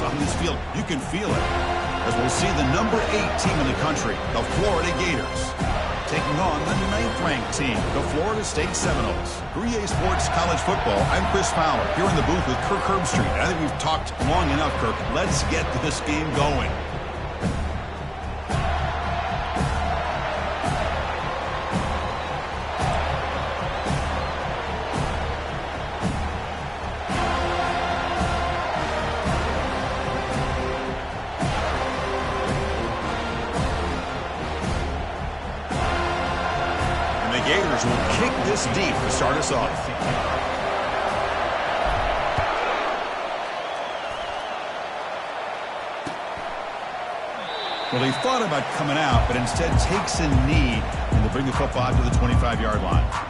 chaos on this field. You can feel it. As we'll see the number 8 team in the country, the Florida Gators, taking on the 9th-ranked team, the Florida State Seminoles. For EA Sports College Football, I'm Chris Fowler, here in the booth with Kirk Herbstreit. I think we've talked long enough, Kirk. Let's get this game going. Gators will kick this deep to start us off. Well, he thought about coming out, but instead takes a knee and to bring the football out to the 25-yard line.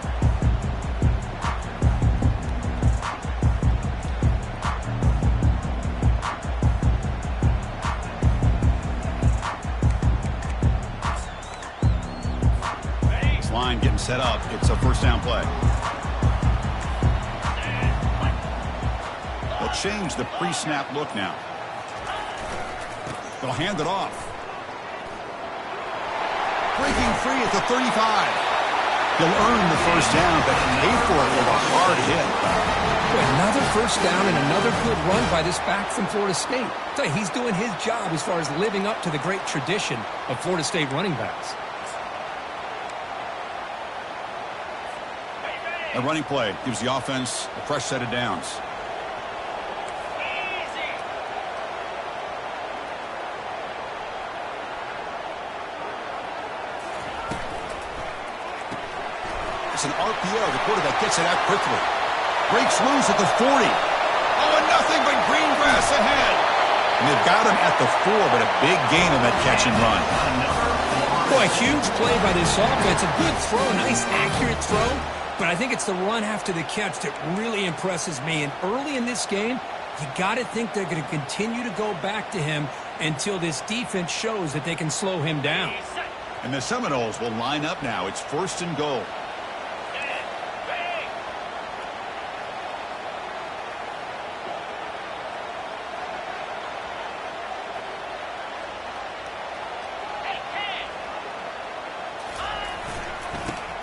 Line getting set up. It's a first down play. They'll change the pre-snap look now. They'll hand it off. Breaking free at the 35. He'll earn the first down, but pay for it with a hard hit. Another first down and another good run by this back from Florida State. I tell you, he's doing his job as far as living up to the great tradition of Florida State running backs. A running play gives the offense a fresh set of downs. It's an RPO. The quarterback gets it out quickly. Breaks loose at the 40. Oh, and nothing but green grass ahead. And they've got him at the 4, but a big gain on that catch and run. Boy, huge play by this offense. A good throw, nice accurate throw. But I think it's the run after the catch that really impresses me. And early in this game, you got to think they're going to continue to go back to him until this defense shows that they can slow him down. And the Seminoles will line up now. It's first and goal.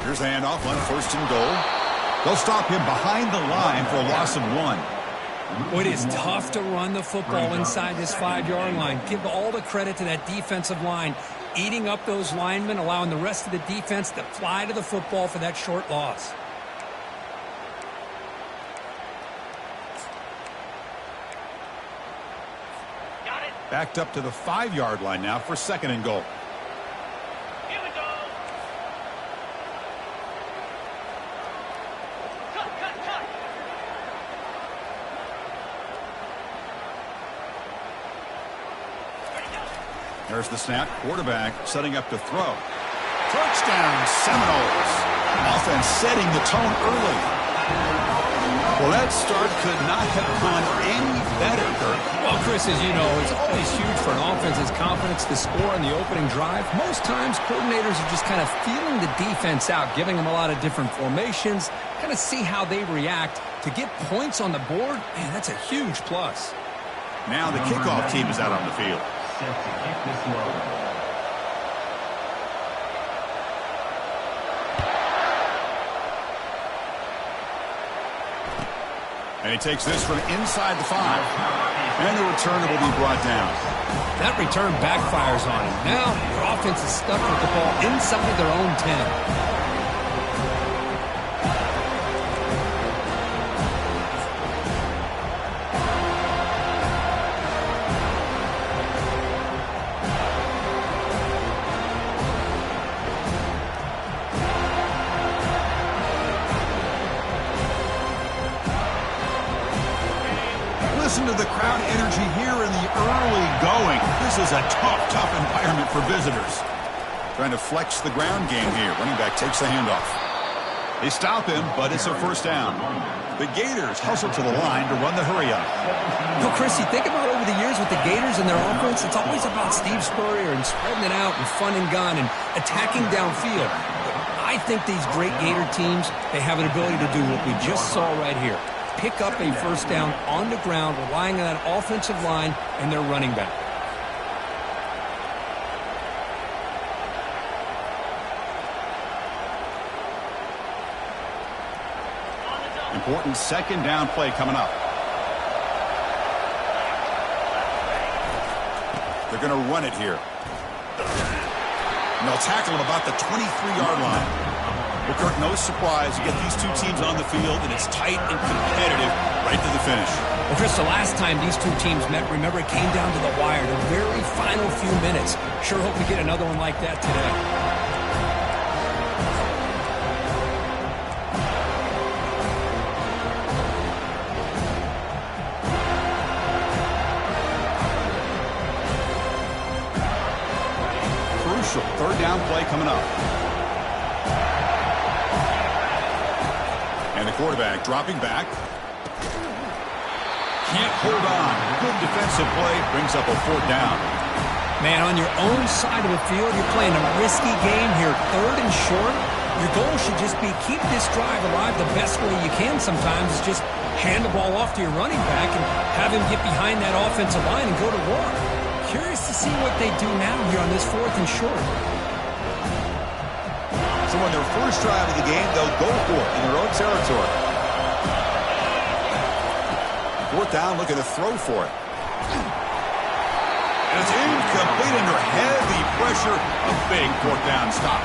Here's the handoff on first and goal. They'll stop him behind the line for a loss of 1. Well, it is tough to run the football inside this 5-yard line. Give all the credit to that defensive line, eating up those linemen, allowing the rest of the defense to fly to the football for that short loss. Backed up to the 5-yard line now for second and goal. There's the snap. Quarterback setting up to throw. Touchdown, Seminoles. Offense setting the tone early. Well, that start could not have gone any better, Kirk. Well, Chris, as you know, it's always huge for an offense's confidence to score in the opening drive. Most times, coordinators are just kind of feeling the defense out, giving them a lot of different formations, kind of see how they react. To get points on the board, man, that's a huge plus. Now the kickoff team is out on the field. Set to kick this low. And he takes this from inside the 5. And the return will be brought down. That return backfires on him. Now your offense is stuck with the ball inside their own 10. Listen to the crowd energy here in the early going. This is a tough environment for visitors. Trying to flex the ground game here. Running back takes the handoff. They stop him, but it's a first down. The Gators hustle to the line to run the hurry-up. Well, Chris, you think about over the years with the Gators and their offense, it's always about Steve Spurrier and spreading it out and fun and gun and attacking downfield. I think these great Gator teams, they have an ability to do what we just saw right here. pick up a first down on the ground, relying on that offensive line and their running back. Important second down play coming up. They're going to run it here. And they'll tackle him about the 23-yard line. Well, Kirk, no surprise. You get these two teams on the field, and it's tight and competitive right to the finish. Well, Chris, the last time these two teams met, remember, it came down to the wire, the very final few minutes. Sure hope we get another one like that today. Third down play coming up. And the quarterback dropping back. Can't hold on. Good defensive play. Brings up a fourth down. Man, on your own side of the field, you're playing a risky game here. Third and short. Your goal should just be keep this drive alive the best way you can sometimes. Is just hand the ball off to your running back and have him get behind that offensive line and go to work. Curious to see what they do now here on this fourth and short. So on their first drive of the game, they'll go for it in their own territory. Fourth down, looking to throw for it. And it's incomplete under heavy pressure. A big fourth down stop.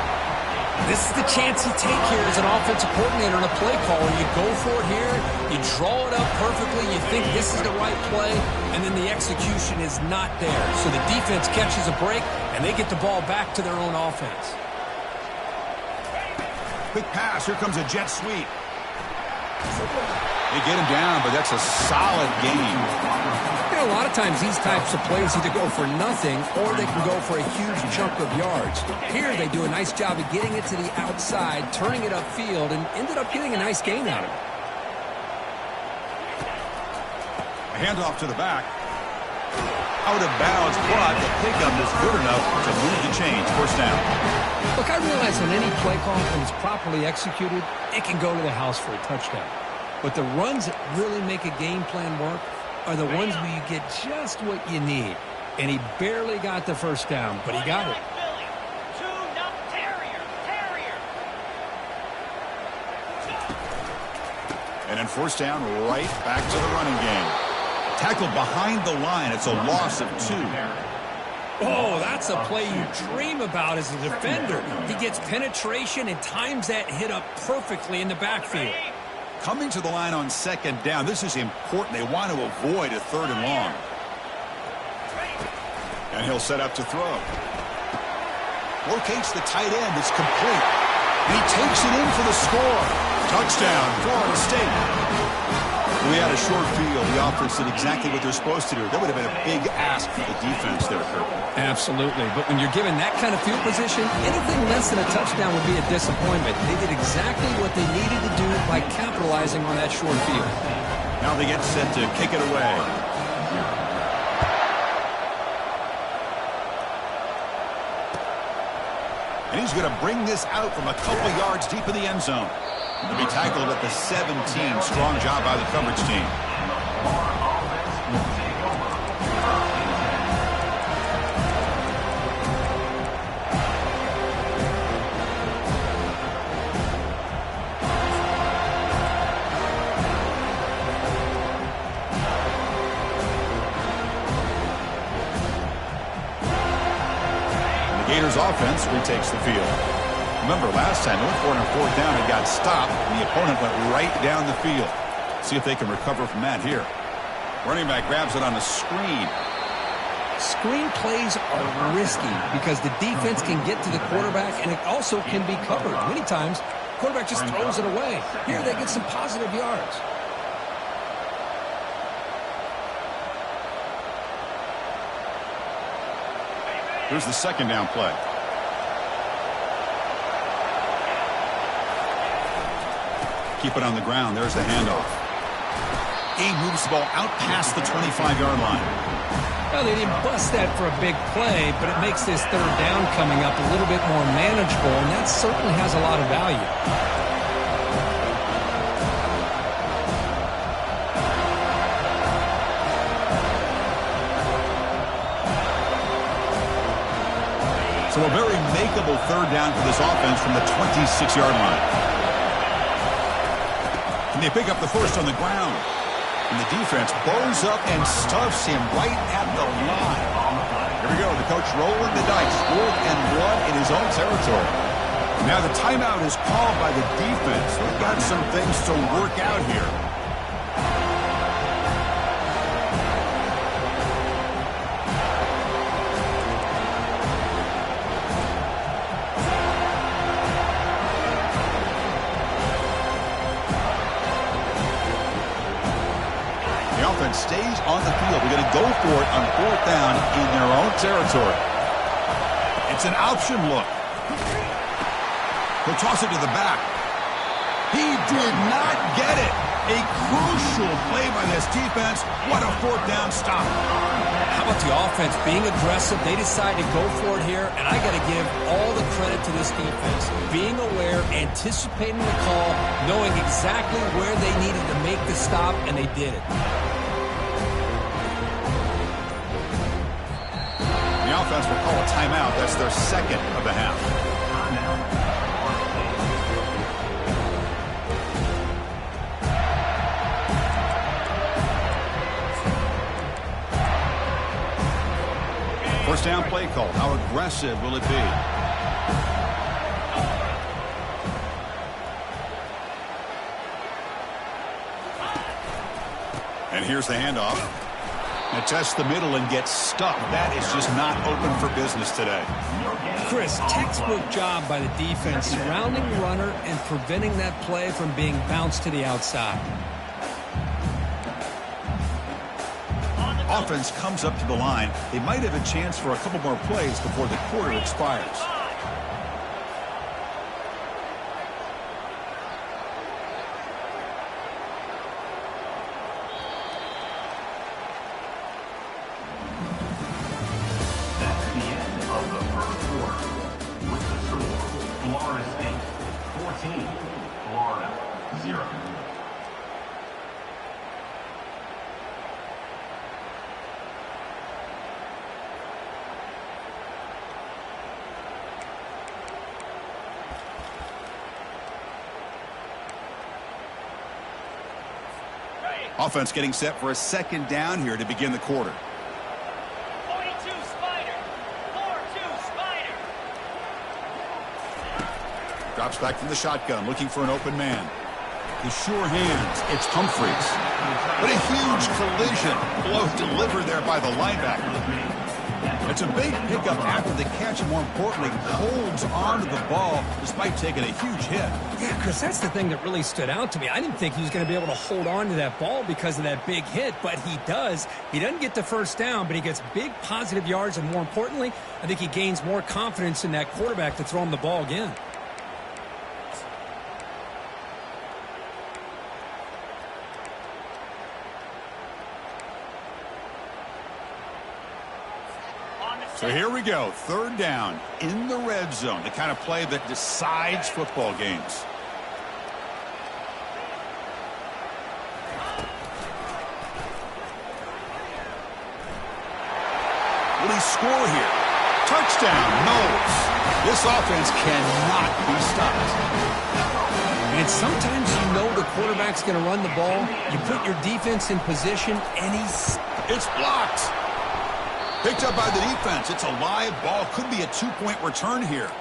This is the chance you take here as an offensive coordinator and a play caller. You go for it here, you draw it up perfectly, you think this is the right play, and then the execution is not there. So the defense catches a break, and they get the ball back to their own offense. Quick pass. Here comes a jet sweep. They get him down, but that's a solid game. You know, a lot of times these types of plays either go for nothing or they can go for a huge chunk of yards. Here they do a nice job of getting it to the outside, turning it upfield, and ended up getting a nice gain out of it. A handoff to the back. Out of bounds, but the pickup is good enough to move the chains. First down. Look, I realize on any play call, when it's properly executed, it can go to the house for a touchdown. But the runs that really make a game plan work are the ones where you get just what you need. And he barely got the first down, but he got it. And then first down, right back to the running game. Tackled behind the line. It's a loss of 2. Oh, that's a play you dream about as a defender. He gets penetration and times that hit up perfectly in the backfield. Coming to the line on second down. This is important. They want to avoid a third and long. And he'll set up to throw. Locates the tight end. It's complete. And he takes it in for the score. Touchdown, Florida State. We had a short field. The offense did exactly what they're supposed to do. That would have been a big ask for the defense there, Kirk. Absolutely. But when you're given that kind of field position, anything less than a touchdown would be a disappointment. They did exactly what they needed to do by capitalizing on that short field. Now they get set to kick it away. And he's going to bring this out from a couple yards deep in the end zone. To be tackled at the 17. Strong job by the coverage team. And the Gators offense retakes the field. Remember, last time, they went for it on fourth down and got stopped, and the opponent went right down the field. See if they can recover from that here. Running back grabs it on the screen. Screen plays are risky because the defense can get to the quarterback, and it also can be covered. Many times, the quarterback just throws it away. Here, they get some positive yards. Here's the second down play. Keep it on the ground. There's the handoff. He moves the ball out past the 25-yard line. Well, they didn't bust that for a big play, but it makes this third down coming up a little bit more manageable, and that certainly has a lot of value. So a very makeable third down for this offense from the 26-yard line. And they pick up the first on the ground. And the defense bows up and stuffs him right at the line. Here we go. The coach rolling the dice. 4th and 1 in his own territory. Now the timeout is called by the defense. They've got some things to work out here. The offense stays on the field. They're going to go for it on 4th down in their own territory. It's an option look. He'll toss it to the back. He did not get it. A crucial play by this defense. What a 4th down stop. How about the offense being aggressive? They decide to go for it here, and I got to give all the credit to this defense. Being aware, anticipating the call, knowing exactly where they needed to make the stop, and they did it. The offense will call a timeout. That's their second of the half. First down play call. How aggressive will it be? And here's the handoff. And test the middle and get stuck. That is just not open for business today. Chris, textbook job by the defense surrounding the runner and preventing that play from being bounced to the outside. Offense comes up to the line. They might have a chance for a couple more plays before the quarter expires. That's the end of the first quarter. With the score, Florida State 14, Florida 0. Offense getting set for a second down here to begin the quarter. 42 Spider. 4-2 Spider. Drops back from the shotgun, looking for an open man. With sure hands, it's Humphreys. But a huge collision. Blow delivered there by the linebacker. It's a big pickup after the catch, and more importantly, holds on to the ball despite taking a huge hit. Yeah, Chris, that's the thing that really stood out to me. I didn't think he was going to be able to hold on to that ball because of that big hit, but he does. He doesn't get the first down, but he gets big positive yards, and more importantly, I think he gains more confidence in that quarterback to throw him the ball again. So here we go, third down in the red zone, the kind of play that decides football games. Will he score here? Touchdown, Knowles. This offense cannot be stopped. And sometimes you know the quarterback's going to run the ball. You put your defense in position, and It's blocked. Picked up by the defense. It's a live ball. Could be a two-point return here.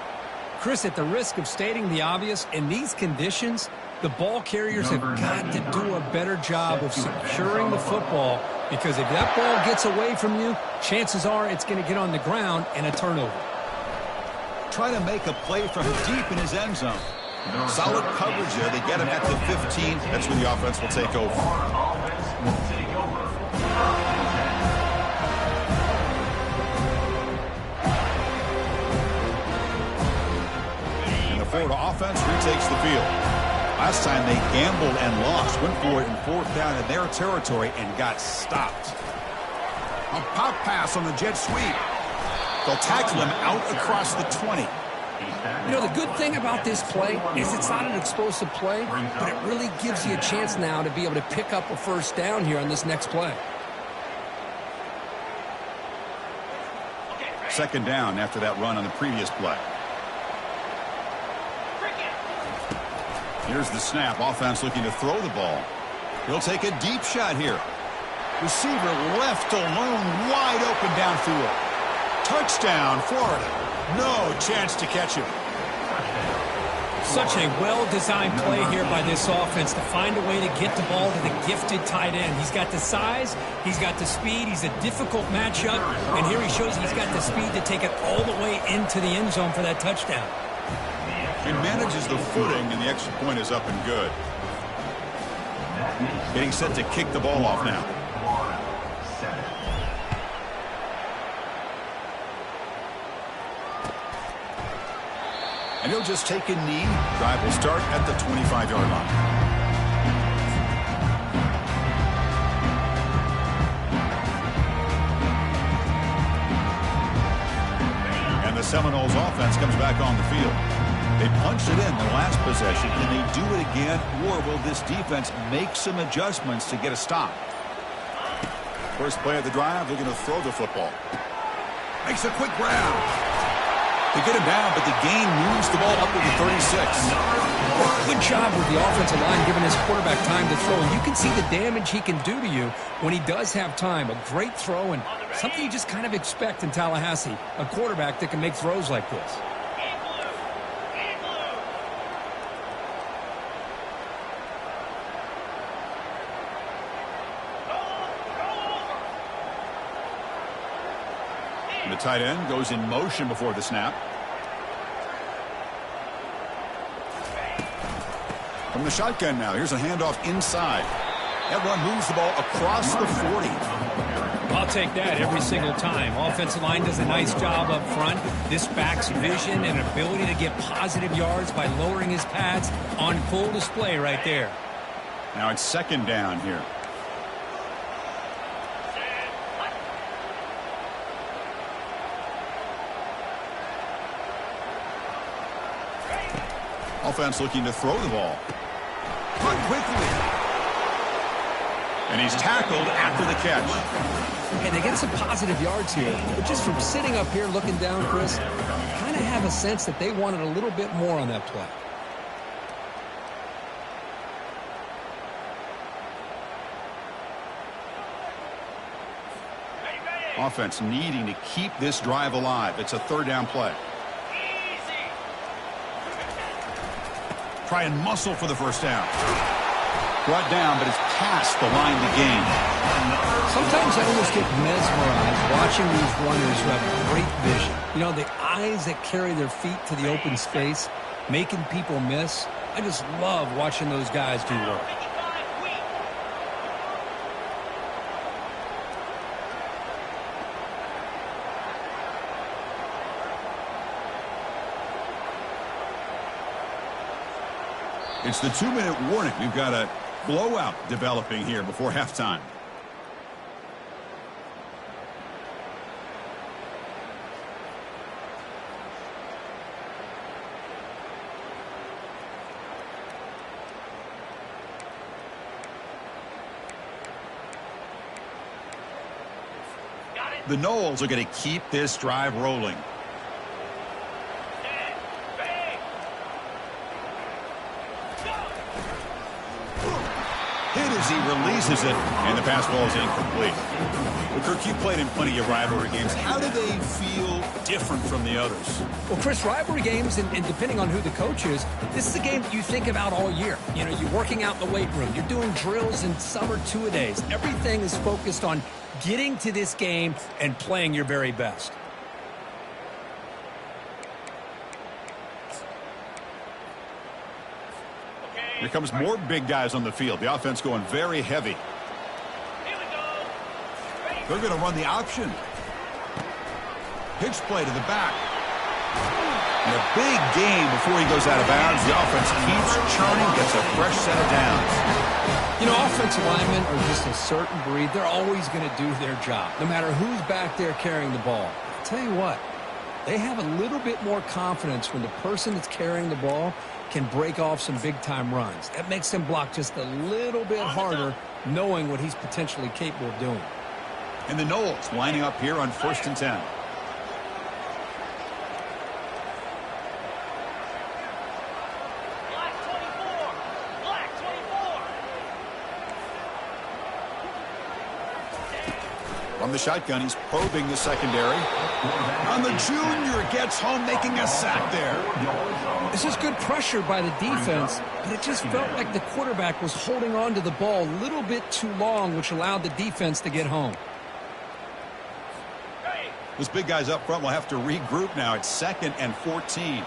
Chris, at the risk of stating the obvious, in these conditions, the ball carriers have got to do a better job of securing the football, because if that ball gets away from you, chances are it's going to get on the ground and a turnover. Try to make a play from deep in his end zone. Solid coverage there. They get him at the 15. That's where the offense will take over. Florida offense retakes the field. Last time they gambled and lost. Went for it in fourth down in their territory and got stopped. A pop pass on the jet sweep. They'll tackle him out across the 20. You know, the good thing about this play is it's not an explosive play, but it really gives you a chance now to be able to pick up a first down here on this next play. Second down after that run on the previous play. Here's the snap. Offense looking to throw the ball. He'll take a deep shot here. Receiver left alone, wide open downfield. Touchdown, Florida. No chance to catch him. Such a well-designed play here by this offense to find a way to get the ball to the gifted tight end. He's got the size, he's got the speed, he's a difficult matchup, and here he shows he's got the speed to take it all the way into the end zone for that touchdown. He manages the footing, and the extra point is up and good. Getting set to kick the ball off now. And he'll just take a knee. Drive will start at the 25-yard line. And the Seminoles offense comes back on the field. They punched it in the last possession. Can they do it again, or will this defense make some adjustments to get a stop? First play of the drive, they're going to throw the football. Makes a quick grab. They get him down, but the gain moves the ball up to the 36. Good job with the offensive line giving his quarterback time to throw. And you can see the damage he can do to you when he does have time. A great throw and something you just kind of expect in Tallahassee. A quarterback that can make throws like this. The tight end goes in motion before the snap. From the shotgun now, here's a handoff inside. That run moves the ball across the 40. I'll take that every single time. Offensive line does a nice job up front. This back's vision and ability to get positive yards by lowering his pads on full display right there. Now it's second down here. Offense looking to throw the ball. Run quickly. And he's tackled after the catch. And they get some positive yards here. But just from sitting up here looking down, Chris, kind of have a sense that they wanted a little bit more on that play. Offense needing to keep this drive alive. It's a third down play. Try and muscle for the first down. Brought down, but it's past the line to gain. Sometimes I almost get mesmerized watching these runners who have great vision. You know, the eyes that carry their feet to the open space, making people miss. I just love watching those guys do work. It's the 2-minute warning. We've got a blowout developing here before halftime. The Noles are going to keep this drive rolling. As he releases it, and the pass ball is incomplete. Well, Kirk, you played in plenty of rivalry games. How do they feel different from the others? Well, Chris, rivalry games, and depending on who the coach is, this is a game that you think about all year. You know, you're working out in the weight room. You're doing drills in summer two-a-days. Everything is focused on getting to this game and playing your very best. Here comes more big guys on the field. The offense going very heavy. They're going to run the option. Pitch play to the back. And a big gain before he goes out of bounds. The offense keeps churning, gets a fresh set of downs. You know, offensive linemen are just a certain breed. They're always going to do their job, no matter who's back there carrying the ball. I'll tell you what, they have a little bit more confidence when the person that's carrying the ball can break off some big-time runs. That makes them block just a little bit harder, knowing what he's potentially capable of doing. And the Noles lining up here on 1st and 10. From the shotgun, he's probing the secondary. And the junior gets home, making a sack there. This is good pressure by the defense, but it just felt like the quarterback was holding on to the ball a little bit too long, which allowed the defense to get home. Those big guys up front will have to regroup now. It's 2nd and 14.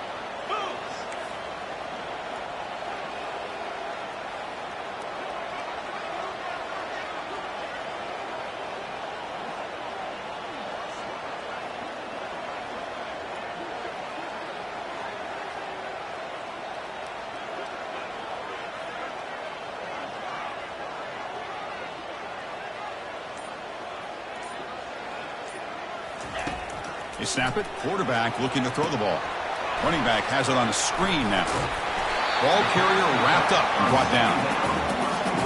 They snap it. Quarterback looking to throw the ball. Running back has it on a screen now. Ball carrier wrapped up and brought down.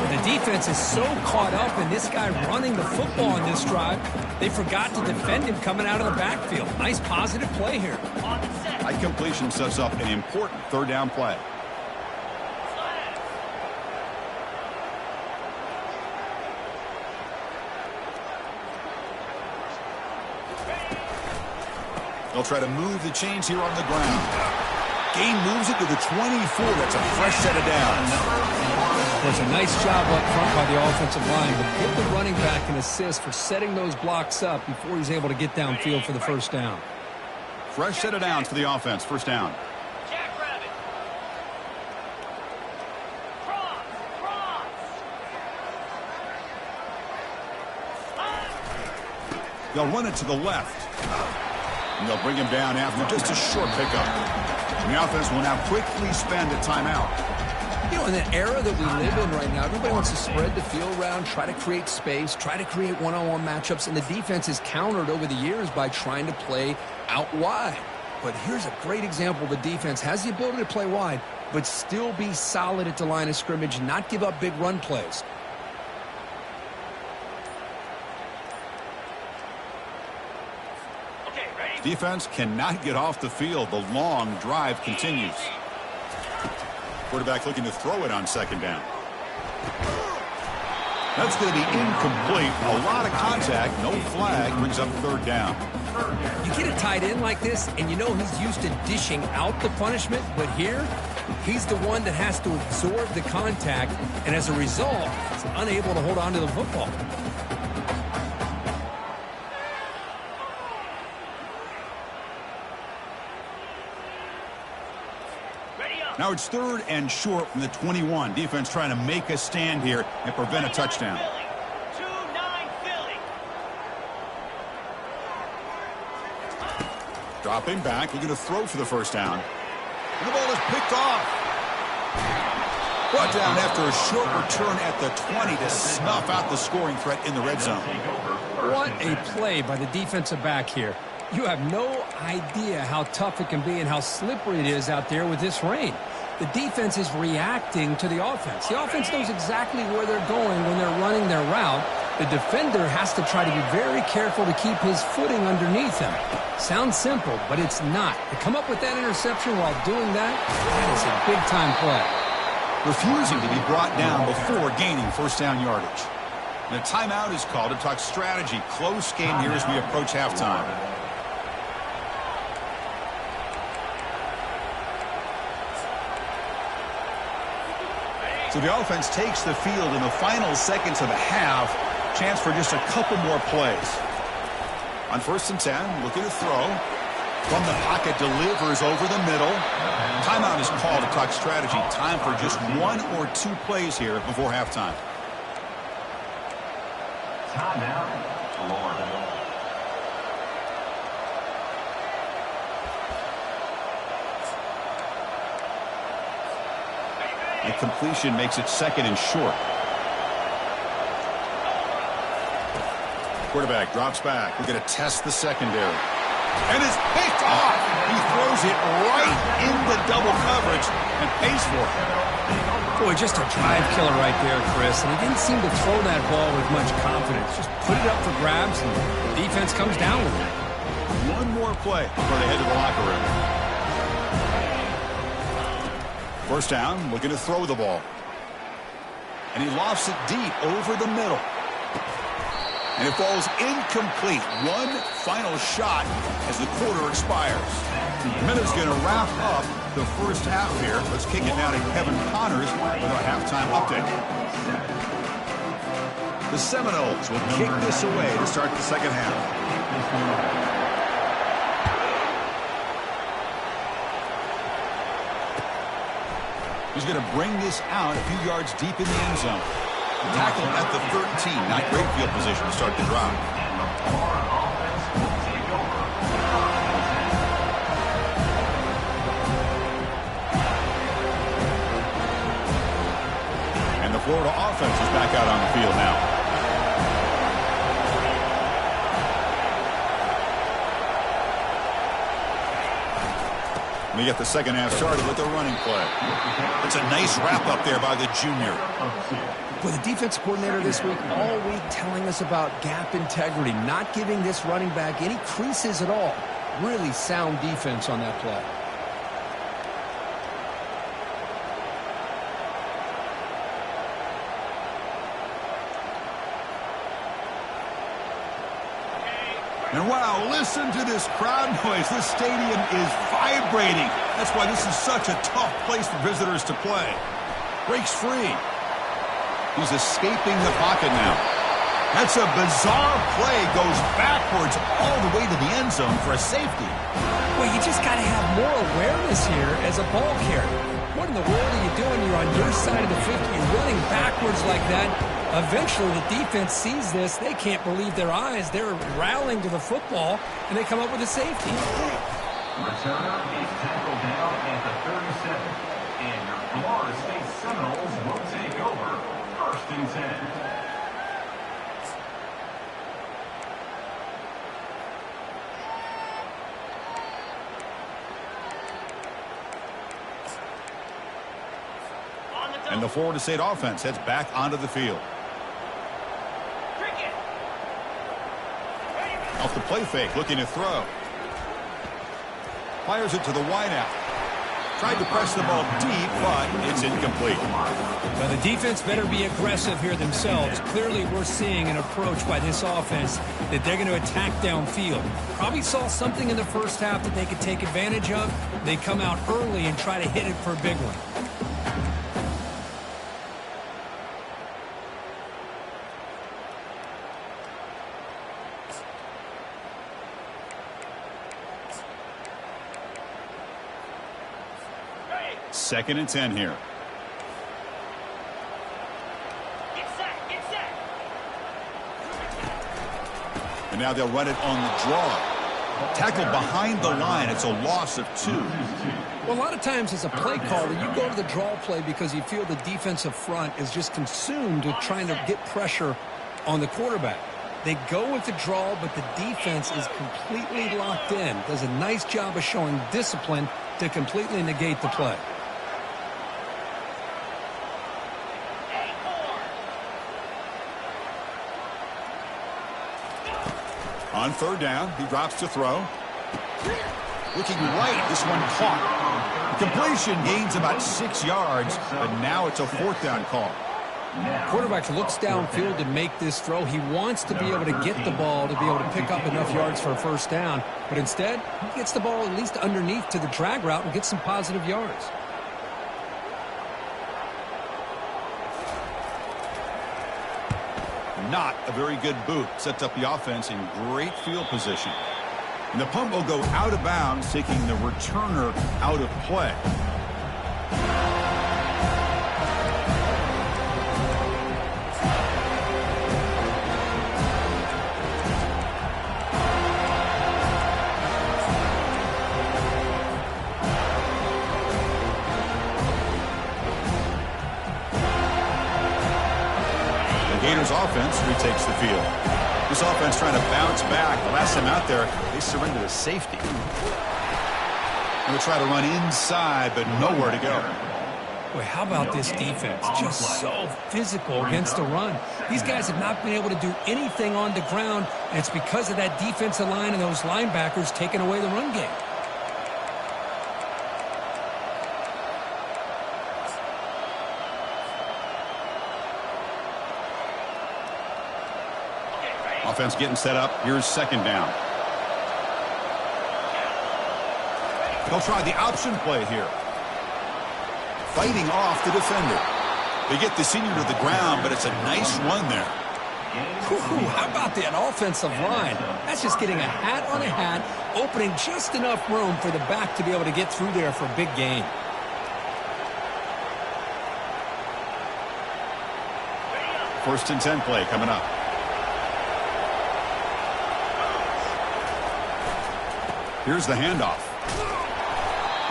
The defense is so caught up in this guy running the football in this drive, they forgot to defend him coming out of the backfield. Nice positive play here. High completion sets up an important 3rd down play. They'll try to move the chains here on the ground. Gain moves it to the 24. That's a fresh set of downs. There's a nice job up front by the offensive line, but give the running back an assist for setting those blocks up before he's able to get downfield for the 1st down. Fresh set of downs for the offense. 1st down. Jackrabbit. Cross. They'll run it to the left. And they'll bring him down after just a short pickup. And the offense will now quickly spend a timeout. You know, in the era that we live in right now, everybody wants to spread the field around, try to create space, try to create one-on-one matchups, and the defense is countered over the years by trying to play out wide. But here's a great example. The defense has the ability to play wide, but still be solid at the line of scrimmage and not give up big run plays. Defense cannot get off the field. The long drive continues. Quarterback looking to throw it on 2nd down. That's going to be incomplete. A lot of contact. No flag. Brings up 3rd down. You get a tight end like this, and you know he's used to dishing out the punishment, but here, he's the one that has to absorb the contact, and as a result, he's unable to hold on to the football. Now it's 3rd and short from the 21. Defense trying to make a stand here and prevent a touchdown. 2-9 Philly. Dropping back, looking to throw for the 1st down. And the ball is picked off. Brought down after a short return at the 20 to snuff out the scoring threat in the red zone. What a play by the defensive back here. You have no idea how tough it can be and how slippery it is out there with this rain. The defense is reacting to the offense. The offense knows exactly where they're going when they're running their route. The defender has to try to be very careful to keep his footing underneath him. Sounds simple, but it's not. To come up with that interception while doing that, that is a big-time play. Refusing to be brought down before gaining 1st down yardage. And a timeout is called to talk strategy. Close game here as we approach halftime. So the offense takes the field in the final seconds of the half. Chance for just a couple more plays. On 1st and 10, looking to throw. From the pocket, delivers over the middle. Timeout is called to talk strategy. Time for just 1 or 2 plays here before halftime. Timeout, Florida. The completion makes it 2nd and short. Quarterback drops back. We're going to test the secondary. And it's picked off. He throws it right into double coverage and pays for it. Boy, just a drive killer right there, Chris. And he didn't seem to throw that ball with much confidence. Just put it up for grabs, and the defense comes down with it. 1 more play before they head to the locker room. 1st down, looking to throw the ball. And he lofts it deep over the middle. And it falls incomplete. One final shot as the quarter expires. Minute's going to wrap up the first half here. Let's kick it now to Kevin Connors with our halftime update. The Seminoles will kick this away to start the second half. He's going to bring this out a few yards deep in the end zone. Tackle at the 13. Not great field position to start the drive. And the Florida offense is back out on the field now. We get the second half started with a running play. It's a nice wrap up there by the junior. With the defense coordinator this week all week telling us about gap integrity, not giving this running back any creases at all. Really sound defense on that play. And wow, listen to this crowd noise. This stadium is vibrating. That's why this is such a tough place for visitors to play. Breaks free. He's escaping the pocket now. That's a bizarre play. Goes backwards all the way to the end zone for a safety. Well, you just got to have more awareness here as a ball carrier. What in the world are you doing? You're on your side of the 50. You're running backwards like that. Eventually, the defense sees this. They can't believe their eyes. They're rallying to the football, and they come up with a safety. Returner is tackled down at the 37. And your Florida State Seminoles will take over 1st and 10. And the Florida State offense heads back onto the field. Off the play fake, looking to throw. Fires it to the wideout. Tried to press the ball deep, but it's incomplete. Well, the defense better be aggressive here themselves. Clearly, we're seeing an approach by this offense that they're going to attack downfield. Probably saw something in the first half that they could take advantage of. They come out early and try to hit it for a big one. Second and 10 here. Get set, get set. And now they'll run it on the draw. Tackled behind the line. It's a loss of 2. Well, a lot of times as a play caller, you go to the draw play because you feel the defensive front is just consumed with trying to get pressure on the quarterback. They go with the draw, but the defense is completely locked in. Does a nice job of showing discipline to completely negate the play. On third down, he drops to throw. Looking right, this one caught. Completion gains about 6 yards, but now it's a 4th down call. Quarterback looks downfield to make this throw. He wants to be able to get the ball to be able to pick up enough yards for a first down, but instead, he gets the ball at least underneath to the drag route and gets some positive yards. Not a very good boot. Sets up the offense in great field position. And the punt will go out of bounds, taking the returner out of play. Gators offense retakes the field. This offense trying to bounce back. The last time out there, they surrendered a safety. They'll try to run inside, but nowhere to go. Boy, how about this defense? Just so physical against the run. These guys have not been able to do anything on the ground, and it's because of that defensive line and those linebackers taking away the run game. Offense getting set up. Here's second down. They'll try the option play here. Fighting off the defender. They get the senior to the ground, but it's a nice run there. Ooh, how about that offensive line? That's just getting a hat on a hat, opening just enough room for the back to be able to get through there for a big gain. First and 10 play coming up. Here's the handoff.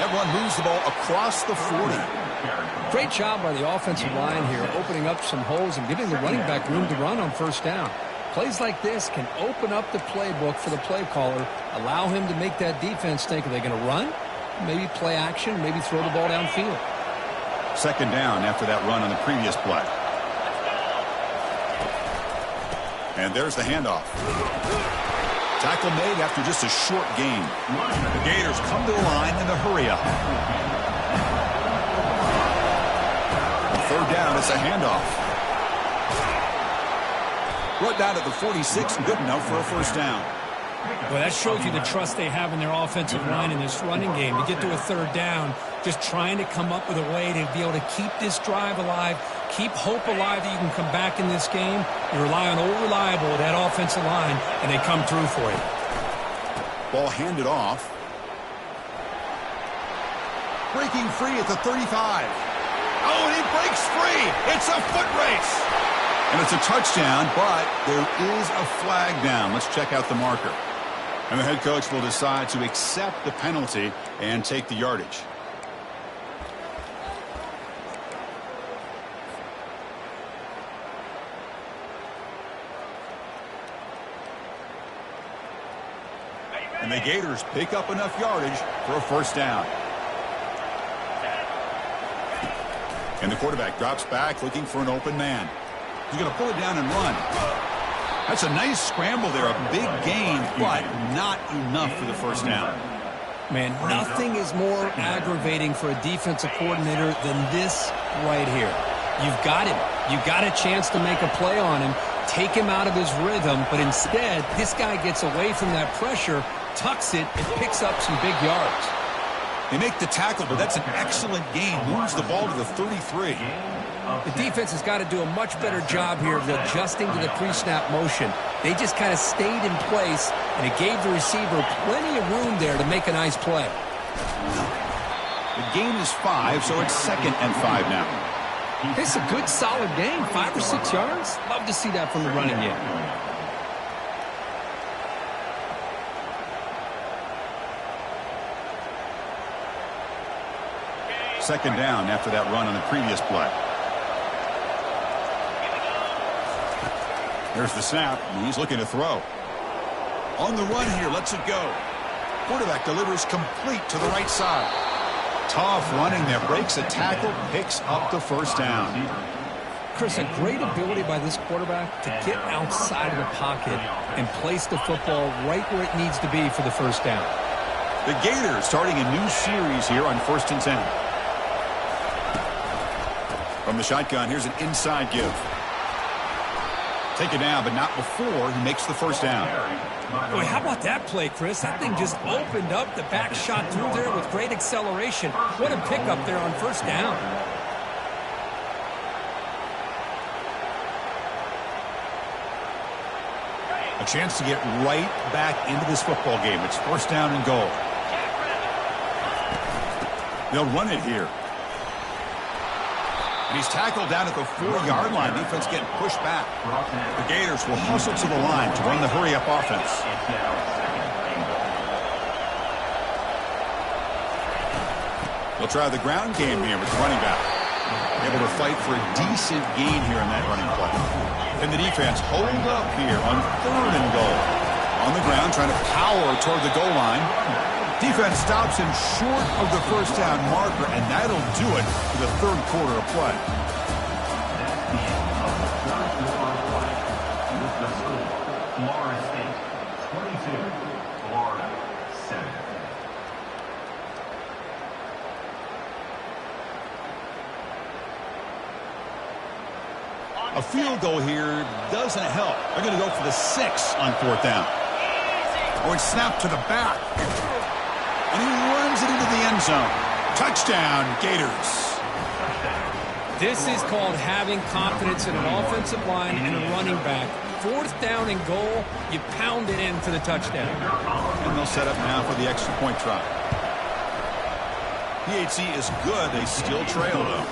That one moves the ball across the 40. Great job by the offensive line here, opening up some holes and giving the running back room to run on first down. Plays like this can open up the playbook for the play caller, allow him to make that defense think, are they going to run? Maybe play action, maybe throw the ball downfield. Second down after that run on the previous play. And there's the handoff. Tackle made after just a short gain. The Gators come to the line in the hurry up. Third down, it's a handoff. Brought down at the 46, good enough for a first down. Well, that shows you the trust they have in their offensive line in this running game. To get to a third down, just trying to come up with a way to be able to keep this drive alive, keep hope alive that you can come back in this game. You rely on old reliable, that offensive line, and they come through for you. Ball handed off. Breaking free at the 35. Oh, and he breaks free. It's a foot race. And it's a touchdown, but there is a flag down. Let's check out the marker. And the head coach will decide to accept the penalty and take the yardage. And the Gators pick up enough yardage for a first down. And the quarterback drops back looking for an open man. He's going to pull it down and run. That's a nice scramble there, a big gain, but not enough for the first down. Man, nothing is more aggravating for a defensive coordinator than this right here. You've got him. You've got a chance to make a play on him, take him out of his rhythm, but instead, this guy gets away from that pressure, tucks it, and picks up some big yards. They make the tackle, but that's an excellent gain. Moves the ball to the 33. The defense has got to do a much better job here of adjusting to the pre-snap motion. They just kind of stayed in place, and it gave the receiver plenty of room there to make a nice play. The gain is 5, so it's 2nd and 5 now. It's a good, solid gain, 5 or 6 yards. Love to see that from the running game. Second down after that run on the previous play. There's the snap. He's looking to throw. On the run here, lets it go. Quarterback delivers complete to the right side. Tough running there. Breaks a tackle, picks up the first down. Chris, a great ability by this quarterback to get outside of the pocket and place the football right where it needs to be for the first down. The Gators starting a new series here on 1st and 10. From the shotgun, here's an inside give. Take it down, but not before he makes the first down. Boy, how about that play, Chris? That thing just opened up. The back shot through there with great acceleration. What a pickup there on first down. A chance to get right back into this football game. It's first down and goal. They'll run it here. And he's tackled down at the 4-yard line. Defense getting pushed back. The Gators will hustle to the line to run the hurry-up offense. They'll try the ground game here with the running back. Able to fight for a decent gain here in that running play. And the defense hold up here on 3rd and goal. On the ground, trying to power toward the goal line. Defense stops him short of the first down marker, and that'll do it for the 3rd quarter of play. Florida State 22, Florida 7. A field goal here doesn't help. They're going to go for the 6 on 4th down. Oh, it's snapped to the back. And he runs it into the end zone. Touchdown, Gators. This is called having confidence in an offensive line and a running back. 4th down and goal, you pound it in for the touchdown. And they'll set up now for the extra point try. PHC is good. They still trail, though.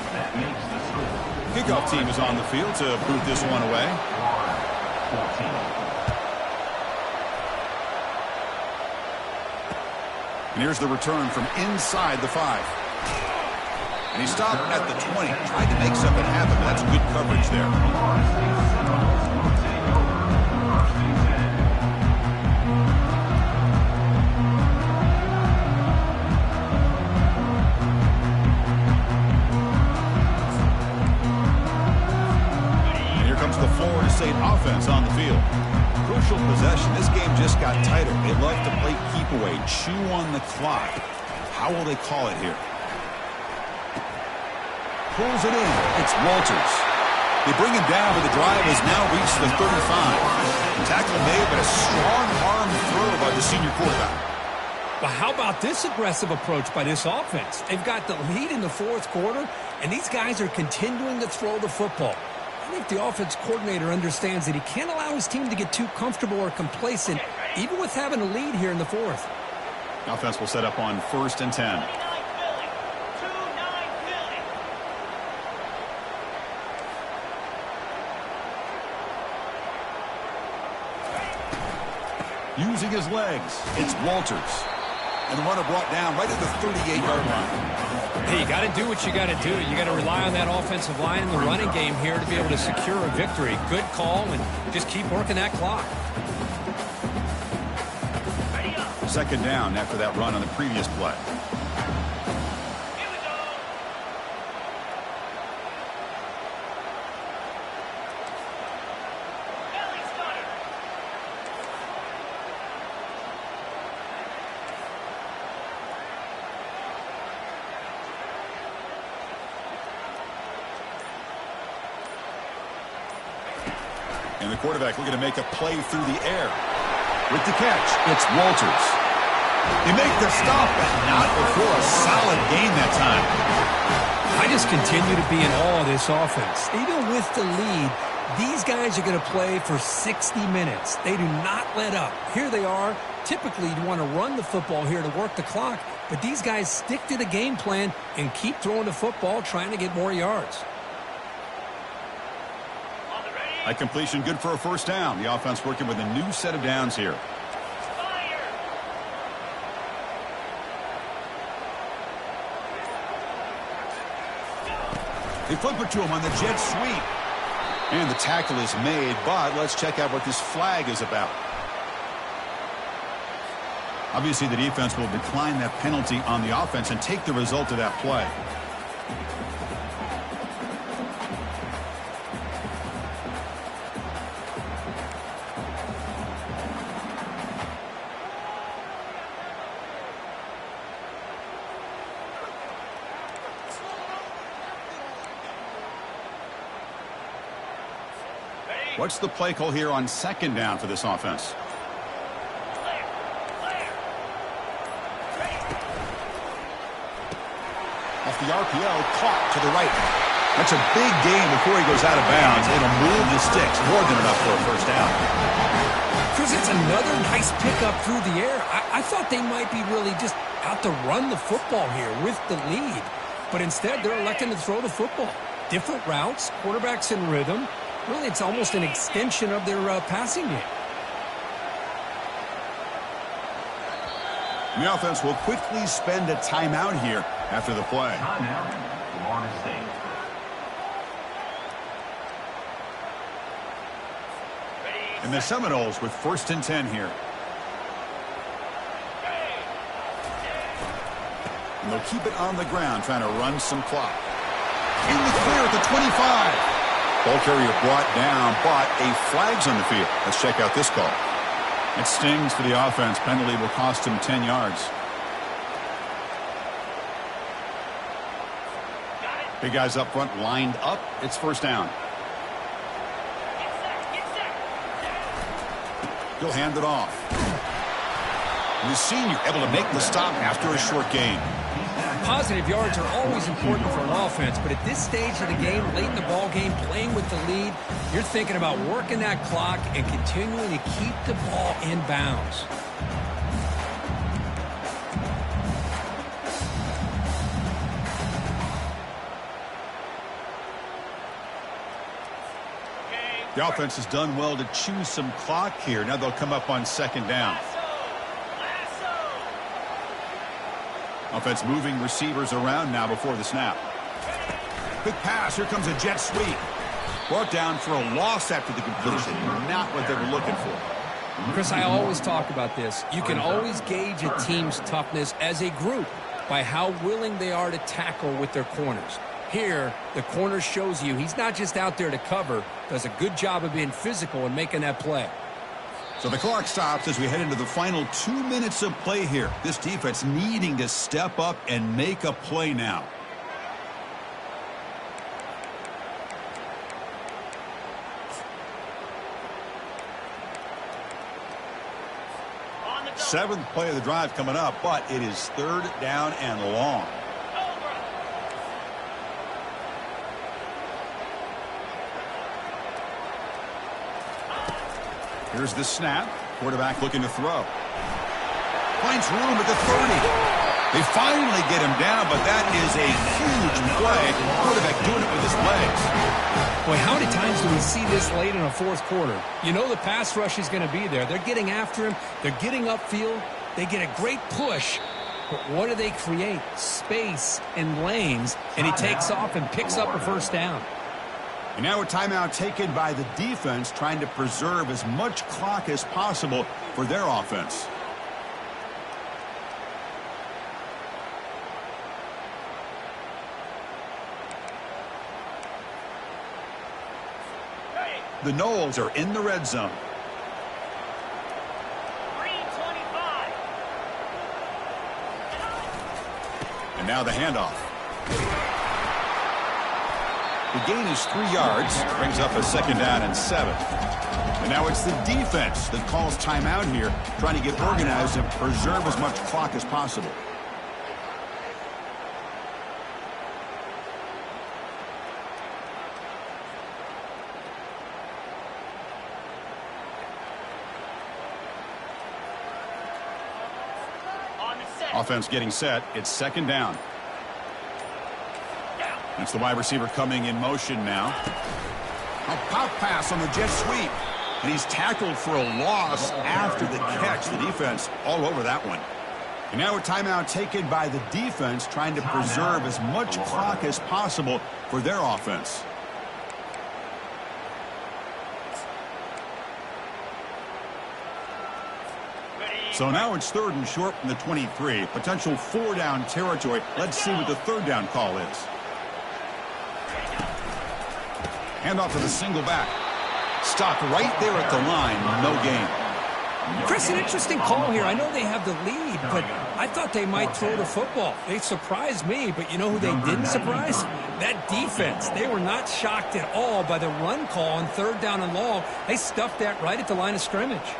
That makes the score. Kickoff team is on the field to boot this one away. 14. And here's the return from inside the 5. And he stopped at the 20. Tried to make something happen, but that's good coverage there. Florida State Seminoles will take over 1st and 10. And here comes the Florida State offense on the field. Crucial possession. This game just got tighter. They love to play keep away, chew on the clock. How will they call it here? Pulls it in. It's Walters. They bring him down, but the drive has now reached the 35. The tackle made, but a strong arm throw by the senior quarterback. But how about this aggressive approach by this offense? They've got the lead in the 4th quarter, and these guys are continuing to throw the football. I think the offense coordinator understands that he can't allow his team to get too comfortable or complacent, even with having a lead here in the 4th. Offense will set up on 1st and 10. 29 Philly. 2-9 Philly. Using his legs, it's Walters. And the runner brought down right at the 38-yard line. Hey, you got to do what you got to do. You got to rely on that offensive line in the running game here to be able to secure a victory. Good call, and just keep working that clock. Ready up. 2nd down after that run on the previous play. Here we go. Belly stunner. And the quarterback looking to make a play through the air. With the catch, it's Walters. They make the stop, but not before a solid gain that time. I just continue to be in awe of this offense. Even with the lead, these guys are going to play for 60 minutes. They do not let up. Here they are. Typically, you want to run the football here to work the clock, but these guys stick to the game plan and keep throwing the football, trying to get more yards. On the ready. A completion good for a 1st down. The offense working with a new set of downs here. Fire. They flip it to him on the jet sweep. And the tackle is made, but let's check out what this flag is about. Obviously, the defense will decline that penalty on the offense and take the result of that play. What's the play call here on 2nd down for this offense? Clear. Clear. Ready. Off the RPO, caught to the right. That's a big gain before he goes out of bounds. It'll move the sticks more than enough for a 1st down. Chris, it's another nice pickup through the air. I thought they might be really just out to run the football here with the lead. But instead, they're electing to throw the football. Different routes, quarterbacks in rhythm. Really, it's almost an extension of their passing game. The offense will quickly spend a timeout here after the play. Timeout, Florida State. And the Seminoles with 1st and 10 here. And they'll keep it on the ground, trying to run some clock. In the clear at the 25. Ball carrier brought down, but a flag's on the field. Let's check out this call. It stings for the offense. Penalty will cost him 10 yards. Got it. Big guys up front lined up. It's first down. Get set, get set. He'll hand it off. And the senior able to make the stop after a short gain. Positive yards are always important for an offense, but at this stage of the game, late in the ball game, playing with the lead, you're thinking about working that clock and continuing to keep the ball in bounds. The offense has done well to choose some clock here. Now they'll come up on second down. Offense moving receivers around now before the snap. Quick pass. Here comes a jet sweep. Brought down for a loss after the completion. Not what they were looking for. Chris, I always talk about this. You can always gauge a team's toughness as a group by how willing they are to tackle with their corners. Here, the corner shows you he's not just out there to cover, does a good job of being physical and making that play. So the clock stops as we head into the final 2 minutes of play here. This defense needing to step up and make a play now. On the double. Seventh play of the drive coming up, but it is third down and long. Over. Here's the snap. Quarterback looking to throw. Finds room at the 30. They finally get him down, but that is a huge play. Quarterback doing it with his legs. Boy, how many times do we see this late in a fourth quarter? You know the pass rush is going to be there. They're getting after him. They're getting upfield. They get a great push. But what do they create? Space and lanes. And he takes off and picks up a first down. And now a timeout taken by the defense, trying to preserve as much clock as possible for their offense. Hey, The Noles are in the red zone. 325. And now the handoff. The gain is 3 yards, brings up a second down and 7. And now it's the defense that calls timeout here, trying to get organized and preserve as much clock as possible. On the set. Offense getting set. It's second down. That's the wide receiver coming in motion now. A pop pass on the jet sweep. And he's tackled for a loss after the catch. The defense all over that one. And now a timeout taken by the defense, trying to preserve as much clock as possible for their offense. So now it's third and short from the 23. Potential 4-down territory. Let's see what the third down call is. Handoff to the single back. Stopped right there at the line. No gain. Chris, an interesting call here. I know they have the lead, but I thought they might throw the football. They surprised me, but you know who they didn't surprise? That defense. They were not shocked at all by the run call on third down and long. They stuffed that right at the line of scrimmage.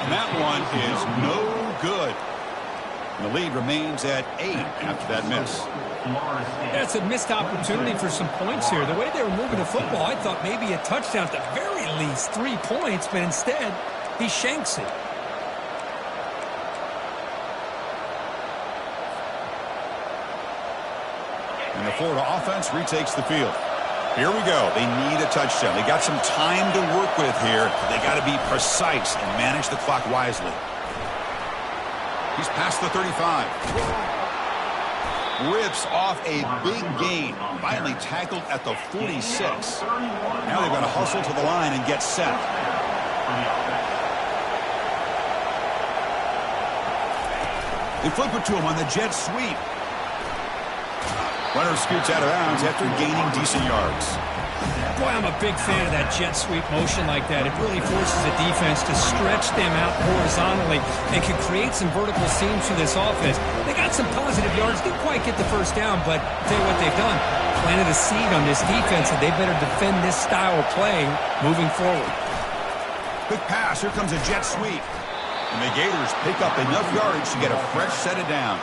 And that one is no good. And the lead remains at 8 after that miss. That's a missed opportunity for some points here. The way they were moving the football, I thought maybe a touchdown, at the very least 3 points, but instead he shanks it. And the Florida offense retakes the field. Here we go. They need a touchdown. They got some time to work with here. They got to be precise and manage the clock wisely. He's past the 35. rips off a big gain. Finally tackled at the 46. Now they've got to hustle to the line and get set. They flip it to him on the jet sweep. Runner scoots out of bounds after gaining decent yards. Boy, I'm a big fan of that jet sweep motion like that. It really forces the defense to stretch them out horizontally and can create some vertical seams through this offense. They got some positive yards. Didn't quite get the first down, but I'll tell you what they've done. Planted a seed on this defense, and they better defend this style of playing moving forward. Quick pass. Here comes a jet sweep. And the Gators pick up enough yardage to get a fresh set of downs.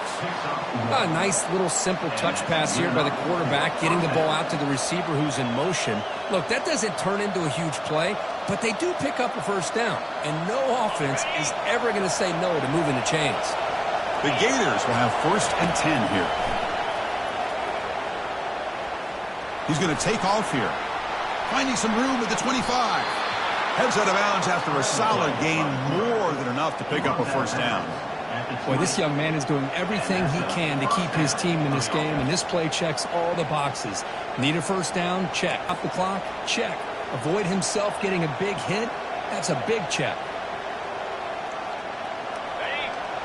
A nice little simple touch pass here by the quarterback, getting the ball out to the receiver who's in motion. Look, that doesn't turn into a huge play, but they do pick up a first down. And no offense is ever going to say no to moving the chains. The Gators will have 1st and 10 here. He's going to take off here. Finding some room at the 25. Heads out of bounds after a solid gain, more than enough to pick up a first down. Boy, this young man is doing everything he can to keep his team in this game, and this play checks all the boxes. Need a first down? Check. Up the clock? Check. Avoid himself getting a big hit? That's a big check.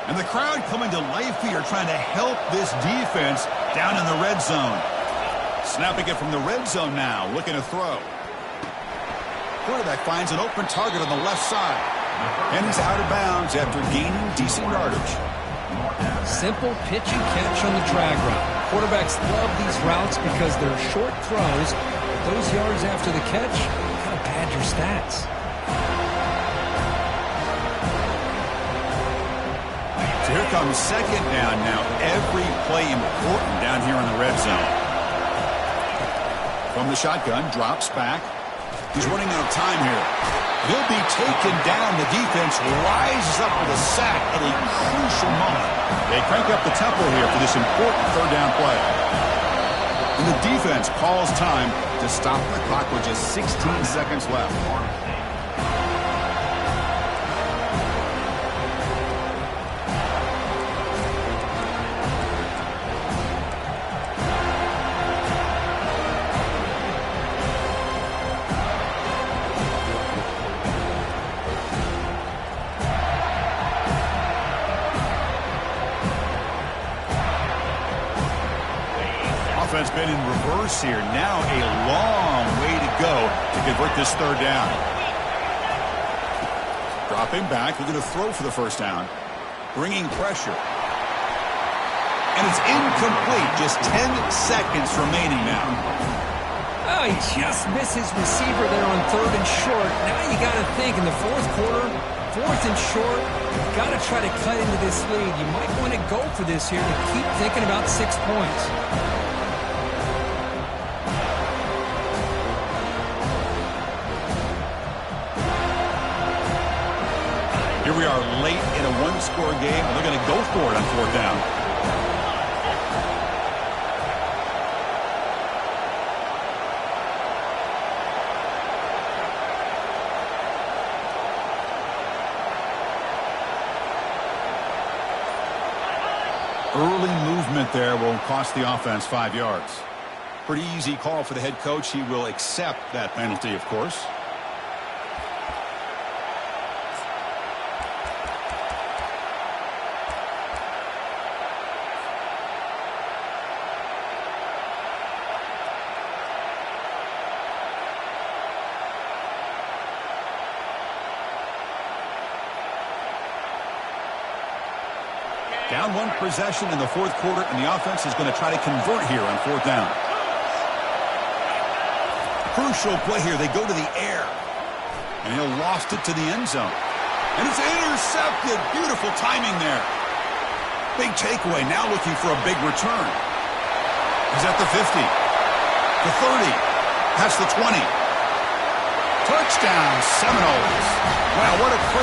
And the crowd coming to life here, trying to help this defense down in the red zone. Snapping it from the red zone now, looking to throw. Quarterback finds an open target on the left side. And he's out of bounds after gaining decent yardage. Simple pitch and catch on the drag route. Quarterbacks love these routes because they're short throws. But those yards after the catch kind of pad your stats. So here comes 2nd down now. Every play important down here in the red zone. From the shotgun, drops back. He's running out of time here. He'll be taken down. The defense rises up with a sack at a crucial moment. They crank up the tempo here for this important 3rd down play. And the defense calls time to stop the clock with just 16 seconds left. Offense been in reverse here. Now a long way to go to convert this 3rd down. Dropping back, looking to throw for the first down. Bringing pressure. And it's incomplete. Just 10 seconds remaining now. Oh, he just missed his receiver there on 3rd and short. Now you got to think in the 4th quarter, 4th and short, you've got to try to cut into this lead. You might want to go for this here to keep thinking about 6 points. Here we are late in a 1-score game, and they're going to go for it on 4th down. Early movement there will cost the offense 5 yards. Pretty easy call for the head coach. He will accept that penalty, of course. Down 1 possession in the 4th quarter, and the offense is going to try to convert here on 4th down. Crucial play here. They go to the air. And he'll lost it to the end zone. And it's intercepted. Beautiful timing there. Big takeaway. Now looking for a big return. He's at the 50. The 30. Past the 20. Touchdown, Seminoles. Wow, what a play.